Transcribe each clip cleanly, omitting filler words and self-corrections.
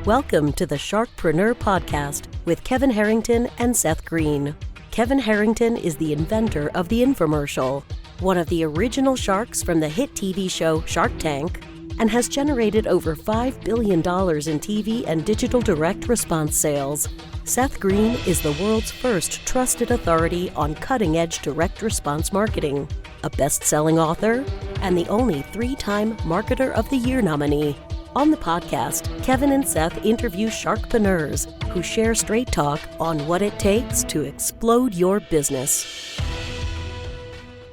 Welcome to the Sharkpreneur podcast with Kevin Harrington and Seth Greene. Kevin Harrington is the inventor of the infomercial, one of the original sharks from the hit TV show Shark Tank, and has generated over $5 billion in TV and digital direct response sales. Seth Greene is the world's first trusted authority on cutting-edge direct response marketing, a best-selling author, and the only 3-time Marketer of the Year nominee. On the podcast, Kevin and Seth interview sharkpreneurs who share straight talk on what it takes to explode your business.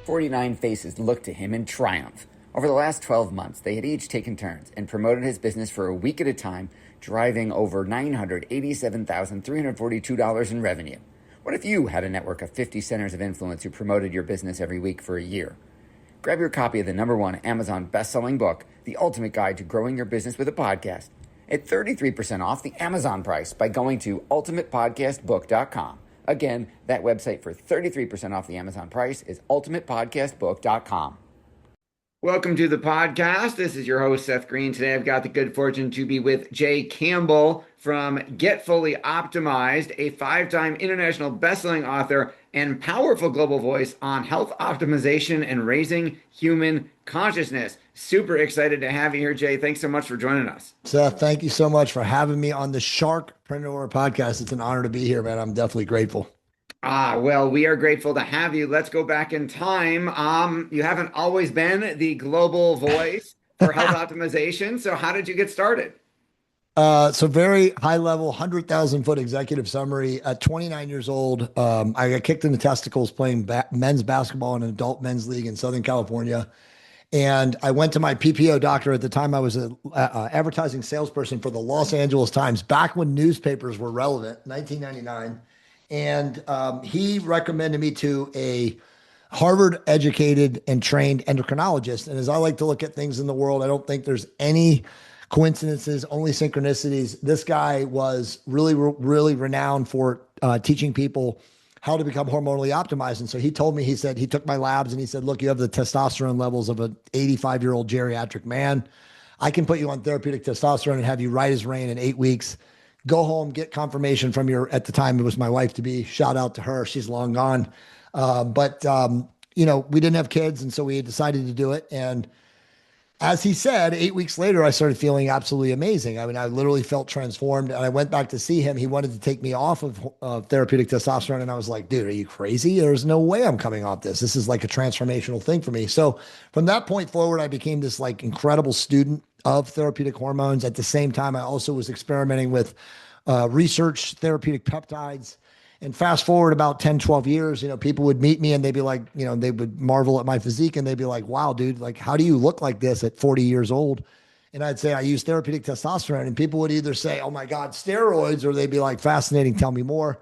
49 faces looked to him in triumph. Over the last 12 months, they had each taken turns and promoted his business for a week at a time, driving over $987,342 in revenue. What if you had a network of 50 centers of influence who promoted your business every week for a year? Grab your copy of the #1 Amazon best-selling book, The Ultimate Guide to Growing Your Business with a Podcast, at 33% off the Amazon price by going to ultimatepodcastbook.com. Again, that website for 33% off the Amazon price is ultimatepodcastbook.com. Welcome to the podcast. This is your host, Seth Greene. Today, I've got the good fortune to be with Jay Campbell from Get Fully Optimized, a 5-time international best-selling author and powerful global voice on health optimization and raising human consciousness. Super excited to have you here, Jay. Thanks so much for joining us. Seth, thank you so much for having me on the Sharkpreneur podcast. It's an honor to be here, man. I'm definitely grateful. Well, we are grateful to have you. Let's go back in time. You haven't always been the global voice for health optimization. So how did you get started? So very high level, 100,000 foot executive summary. At 29 years old, I got kicked in the testicles playing men's basketball in an adult men's league in Southern California. And I went to my PPO doctor. At the time, I was an advertising salesperson for the Los Angeles Times, back when newspapers were relevant, 1999. And he recommended me to a Harvard-educated and trained endocrinologist. And as I like to look at things in the world, I don't think there's any coincidences, only synchronicities. This guy was really renowned for teaching people how to become hormonally optimized. And so he told me, he said, he took my labs and he said, look, you have the testosterone levels of an 85-year-old geriatric man. I can put you on therapeutic testosterone and have you right as rain in 8 weeks. Go home, get confirmation from your, at the time, it was my wife to be, shout out to her. She's long gone. But we didn't have kids. And so we decided to do it. And as he said, 8 weeks later, I started feeling absolutely amazing. I mean, I literally felt transformed. And I went back to see him. He wanted to take me off of therapeutic testosterone. And I was like, dude, are you crazy? There's no way I'm coming off this. This is like a transformational thing for me. So from that point forward, I became this like incredible student of therapeutic hormones. At the same time, I also was experimenting with research therapeutic peptides. And fast forward about 10, 12 years, people would meet me and they'd be like, they would marvel at my physique and they'd be like, wow, dude, like, how do you look like this at 40 years old? And I'd say I use therapeutic testosterone, and people would either say, oh my God, steroids, or they'd be like, fascinating, tell me more.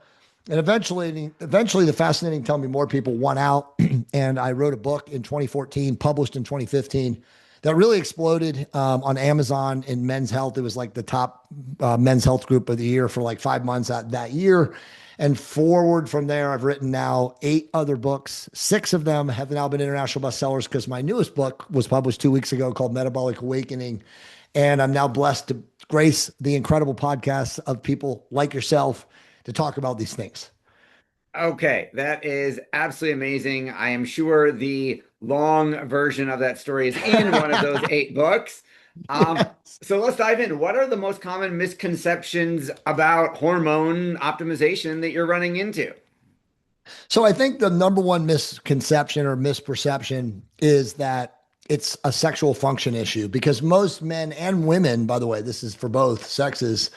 And eventually the fascinating, tell me more people won out. And I wrote a book in 2014, published in 2015, that really exploded on Amazon in men's health. It was like the top men's health group of the year for like 5 months that year. And forward from there, I've written now 8 other books. 6 of them have now been international bestsellers because my newest book was published 2 weeks ago called Metabolic Awakening. And I'm now blessed to grace the incredible podcasts of people like yourself to talk about these things. Okay, that is absolutely amazing. I am sure the long version of that story is in one of those 8 books. Yes. So let's dive in. What are the most common misconceptions about hormone optimization that you're running into? So I think the number one misconception or misperception is that it's a sexual function issue, because most men and women, by the way, this is for both sexes,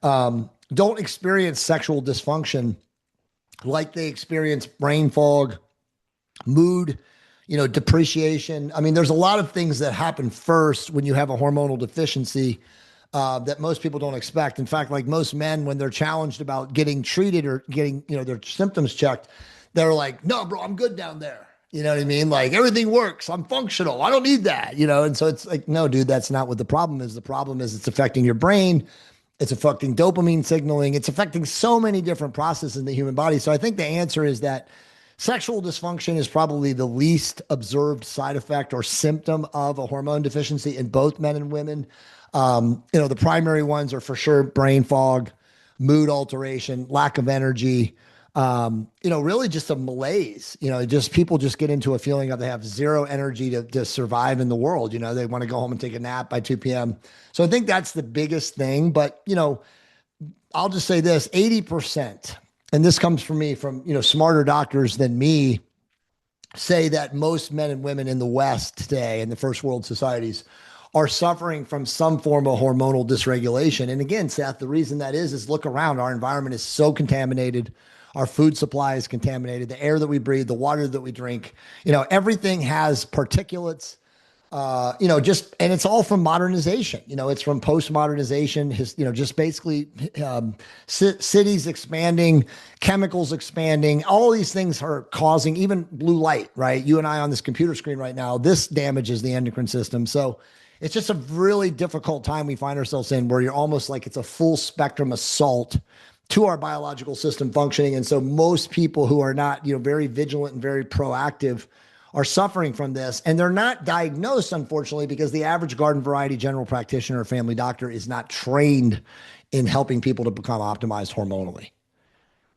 don't experience sexual dysfunction like they experience brain fog, mood, depreciation. I mean, there's a lot of things that happen first when you have a hormonal deficiency that most people don't expect. In fact, like most men, when they're challenged about getting treated or getting, their symptoms checked, they're like, no, bro, I'm good down there. You know what I mean? Like, everything works. I'm functional. I don't need that, And so it's like, no, dude, that's not what the problem is. The problem is it's affecting your brain. It's affecting dopamine signaling. It's affecting so many different processes in the human body. So I think the answer is that sexual dysfunction is probably the least observed side effect or symptom of a hormone deficiency in both men and women. The primary ones are for sure brain fog, mood alteration, lack of energy, really just a malaise, just people just get into a feeling of they have zero energy to survive in the world. They want to go home and take a nap by 2 p.m. So I think that's the biggest thing. But, I'll just say this, 80%, and this comes from me, from, smarter doctors than me, say that most men and women in the West today, in the first world societies, are suffering from some form of hormonal dysregulation. And again, Seth, the reason that is look around. Our environment is so contaminated. Our food supply is contaminated. The air that we breathe, the water that we drink, everything has particulates, and it's all from modernization. It's from post-modernization, just basically cities expanding, chemicals expanding. All these things are causing even blue light, right? You and I on this computer screen right now, this damages the endocrine system. So it's just a really difficult time we find ourselves in, where you're almost like it's a full spectrum assault to our biological system functioning. And so most people who are not, very vigilant and very proactive are suffering from this. And they're not diagnosed, unfortunately, because the average garden variety general practitioner or family doctor is not trained in helping people to become optimized hormonally.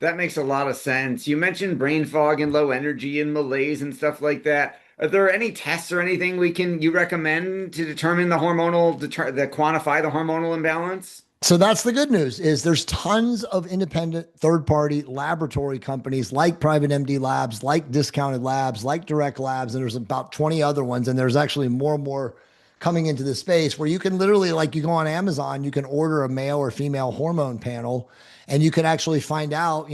That makes a lot of sense. You mentioned brain fog and low energy and malaise and stuff like that. Are there any tests or anything you recommend to determine the quantify the hormonal imbalance? So that's the good news, is there's tons of independent third-party laboratory companies like Private MD Labs, like Discounted Labs, like Direct Labs, and there's about 20 other ones. And there's actually more and more coming into the space, where you can literally, like, you go on Amazon, you can order a male or female hormone panel, and you can actually find out,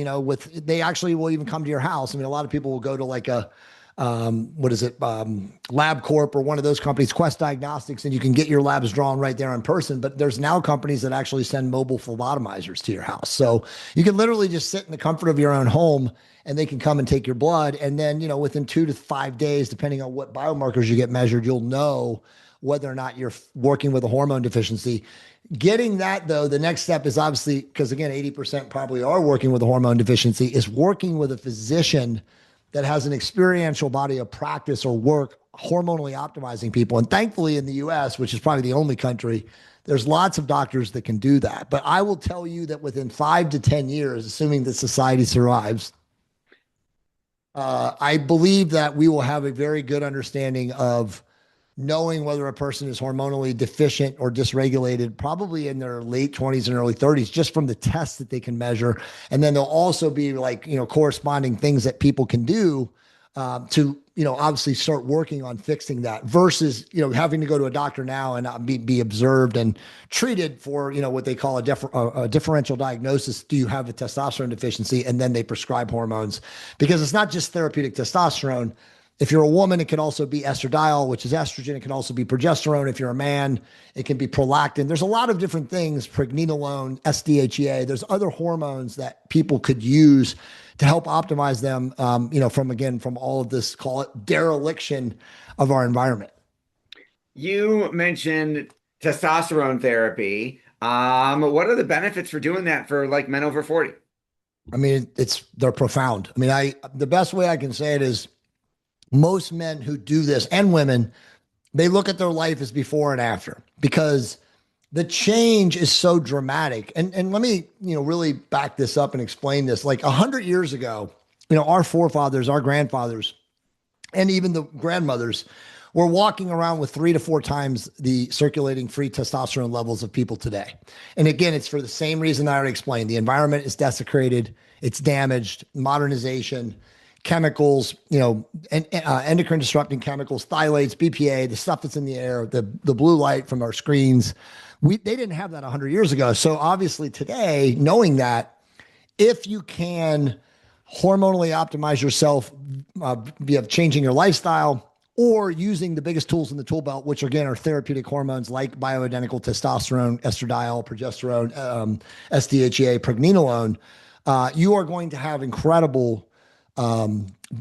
they actually will even come to your house. I mean, a lot of people will go to like a, LabCorp or one of those companies, Quest Diagnostics, and you can get your labs drawn right there in person. But there's now companies that actually send mobile phlebotomizers to your house. So you can literally just sit in the comfort of your own home, and they can come and take your blood. And then, within 2 to 5 days, depending on what biomarkers you get measured, you'll know whether or not you're working with a hormone deficiency. Getting that, though, the next step is obviously, because again, 80% probably are working with a hormone deficiency, is working with a physician that has an experiential body of practice or work hormonally optimizing people. And thankfully in the US, which is probably the only country, there's lots of doctors that can do that. But I will tell you that within 5 to 10 years, assuming that society survives, I believe that we will have a very good understanding of knowing whether a person is hormonally deficient or dysregulated, probably in their late 20s and early 30s, just from the tests that they can measure. And then there'll also be corresponding things that people can do to, obviously start working on fixing that, versus, having to go to a doctor now and not be observed and treated for, what they call a differential diagnosis. Do you have a testosterone deficiency? And then they prescribe hormones, because it's not just therapeutic testosterone. If you're a woman, it can also be estradiol, which is estrogen. It can also be progesterone. If you're a man, it can be prolactin. There's a lot of different things, pregnenolone, SDHEA. There's other hormones that people could use to help optimize them, from all of this, call it dereliction of our environment. You mentioned testosterone therapy. What are the benefits for doing that for like men over 40? I mean, they're profound. I mean, the best way I can say it is, most men who do this, and women, they look at their life as before and after, because the change is so dramatic. And let me, really back this up and explain this. Like 100 years ago, our forefathers, our grandfathers, and even the grandmothers were walking around with 3 to 4 times the circulating free testosterone levels of people today. And again, it's for the same reason I already explained. The environment is desecrated, it's damaged, modernization, chemicals, endocrine disrupting chemicals, phthalates, BPA, the stuff that's in the air, the blue light from our screens. They didn't have that 100 years ago. So obviously today, knowing that, if you can hormonally optimize yourself via changing your lifestyle, or using the biggest tools in the tool belt, which again are therapeutic hormones like bioidentical testosterone, estradiol, progesterone, SDHEA, pregnenolone, you are going to have incredible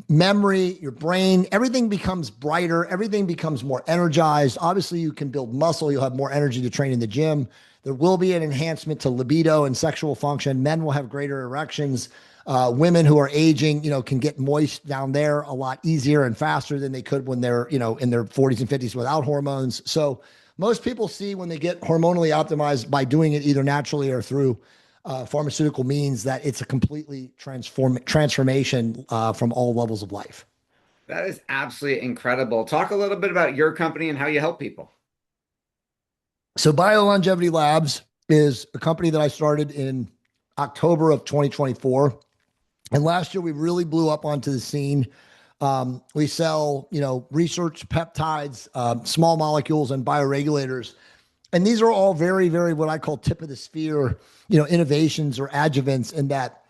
memory, your brain, everything becomes brighter, everything becomes more energized. Obviously, you can build muscle, you'll have more energy to train in the gym. There will be an enhancement to libido and sexual function. Men will have greater erections. Women who are aging, can get moist down there a lot easier and faster than they could when they're, in their 40s and 50s without hormones. So most people see when they get hormonally optimized by doing it either naturally or through pharmaceutical means that it's a completely transformation from all levels of life. That is absolutely incredible. Talk a little bit about your company and how you help people. So BioLongevity Labs is a company that I started in October of 2024. And last year we really blew up onto the scene. We sell, research peptides, small molecules, and bioregulators. And these are all very, very what I call tip of the sphere, innovations or adjuvants in that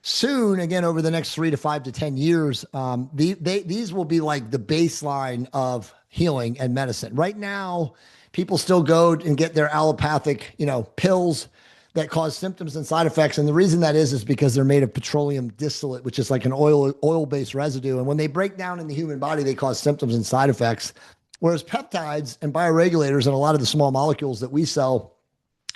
soon, again, over the next 3 to 5 to 10 years, these will be like the baseline of healing and medicine. Right now, people still go and get their allopathic, pills that cause symptoms and side effects. And the reason that is because they're made of petroleum distillate, which is like an oil-based residue. And when they break down in the human body, they cause symptoms and side effects. Whereas peptides and bioregulators and a lot of the small molecules that we sell,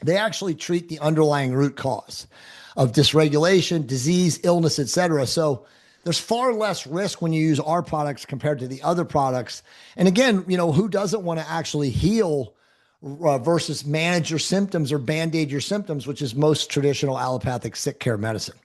they actually treat the underlying root cause of dysregulation, disease, illness, et cetera. So there's far less risk when you use our products compared to the other products. And again, who doesn't want to actually heal versus manage your symptoms or band-aid your symptoms, which is most traditional allopathic sick care medicine.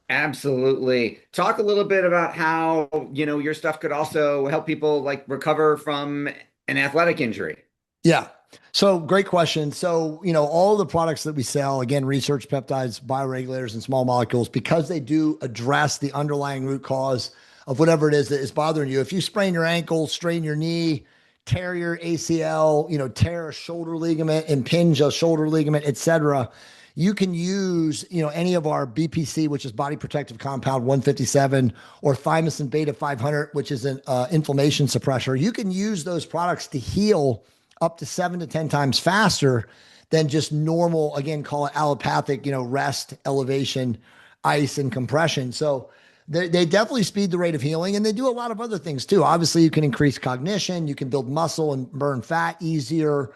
Absolutely. Talk a little bit about how, your stuff could also help people like recover from an athletic injury. Yeah. So great question. So, all the products that we sell, again, research peptides, bioregulators, and small molecules, because they do address the underlying root cause of whatever it is that is bothering you. If you sprain your ankle, strain your knee, tear your ACL, tear a shoulder ligament, impinge a shoulder ligament, et cetera, you can use, any of our BPC, which is body protective compound 157, or thymosin beta 500, which is an inflammation suppressor. You can use those products to heal up to 7 to 10 times faster than just normal, again, call it allopathic, rest, elevation, ice, and compression. So they definitely speed the rate of healing, and they do a lot of other things too. Obviously, you can increase cognition, you can build muscle and burn fat easier.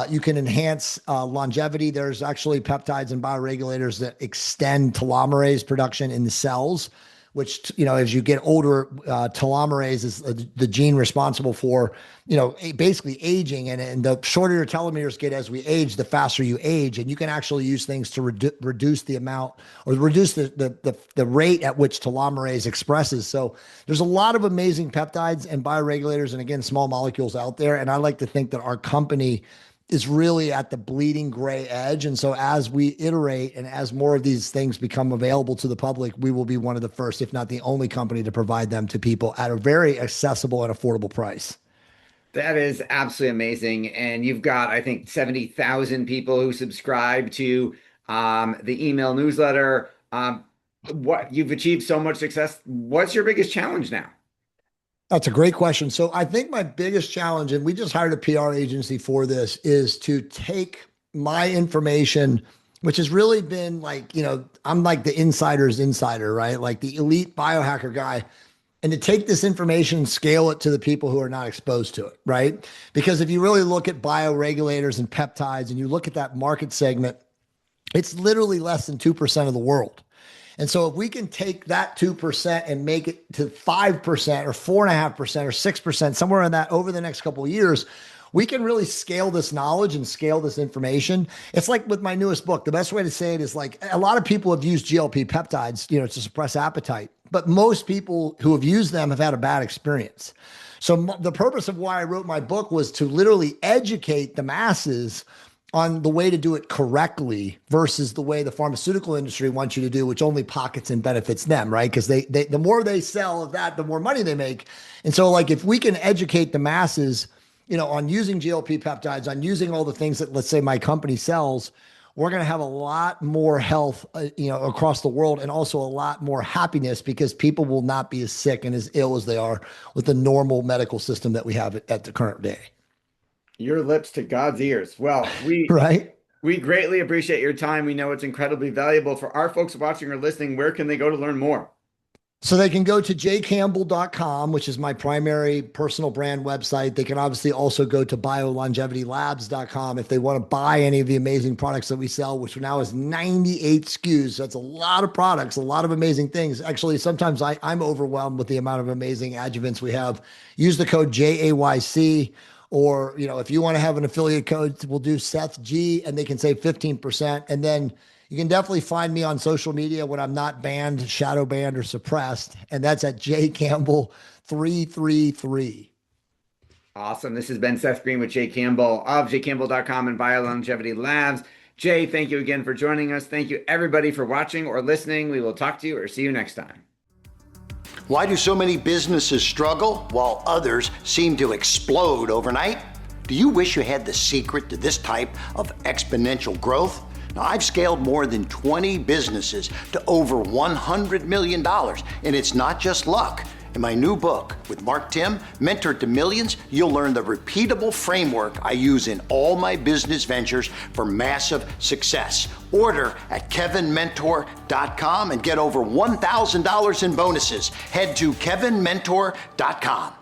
You can enhance longevity. There's actually peptides and bioregulators that extend telomerase production in the cells, which, as you get older, telomerase is the gene responsible for, basically aging. And the shorter your telomeres get as we age, the faster you age. And you can actually use things to reduce the amount or reduce the rate at which telomerase expresses. So there's a lot of amazing peptides and bioregulators and, again, small molecules out there. And I like to think that our company is really at the bleeding gray edge. And so as we iterate and as more of these things become available to the public, we will be one of the first, if not the only company to provide them to people at a very accessible and affordable price. That is absolutely amazing. And you've got, I think, 70,000 people who subscribe to the email newsletter. What you've achieved so much success. What's your biggest challenge now? That's a great question. So I think my biggest challenge, and we just hired a PR agency for this, is to take my information, which has really been like, I'm like the insider's insider, right? Like the elite biohacker guy, and to take this information and scale it to the people who are not exposed to it, right? Because if you really look at bioregulators and peptides and you look at that market segment, it's literally less than 2% of the world. And so if we can take that 2% and make it to 5% or 4.5% or 6%, somewhere in that over the next couple of years, we can really scale this knowledge and scale this information. It's like with my newest book, the best way to say it is like a lot of people have used GLP peptides, to suppress appetite, but most people who have used them have had a bad experience. So the purpose of why I wrote my book was to literally educate the masses on the way to do it correctly versus the way the pharmaceutical industry wants you to do, which only pockets and benefits them, right? Because they the more they sell of that, the more money they make. And so like if we can educate the masses, on using GLP peptides, on using all the things that, let's say, my company sells, we're going to have a lot more health, across the world, and also a lot more happiness because people will not be as sick and as ill as they are with the normal medical system that we have at the current day. Your lips to God's ears. Well, right. We greatly appreciate your time. We know it's incredibly valuable. For our folks watching or listening, where can they go to learn more? So they can go to jaycampbell.com, which is my primary personal brand website. They can obviously also go to biolongevitylabs.com if they want to buy any of the amazing products that we sell, which now is 98 SKUs. That's a lot of products, a lot of amazing things. Actually, sometimes I'm overwhelmed with the amount of amazing adjuvants we have. Use the code JAYC Or, if you want to have an affiliate code, we'll do Seth G and they can save 15%. And then you can definitely find me on social media when I'm not banned, shadow banned, or suppressed. And that's at Jay Campbell 333. Awesome. This has been Seth Greene with Jay Campbell of jcampbell.com and BioLongevity Labs. Jay, thank you again for joining us. Thank you, everybody, for watching or listening. We will talk to you or see you next time. Why do so many businesses struggle while others seem to explode overnight? Do you wish you had the secret to this type of exponential growth? Now, I've scaled more than 20 businesses to over $100 million, and it's not just luck. In my new book with Mark Tim, Mentor to Millions, you'll learn the repeatable framework I use in all my business ventures for massive success. Order at kevinmentor.com and get over $1,000 in bonuses. Head to kevinmentor.com.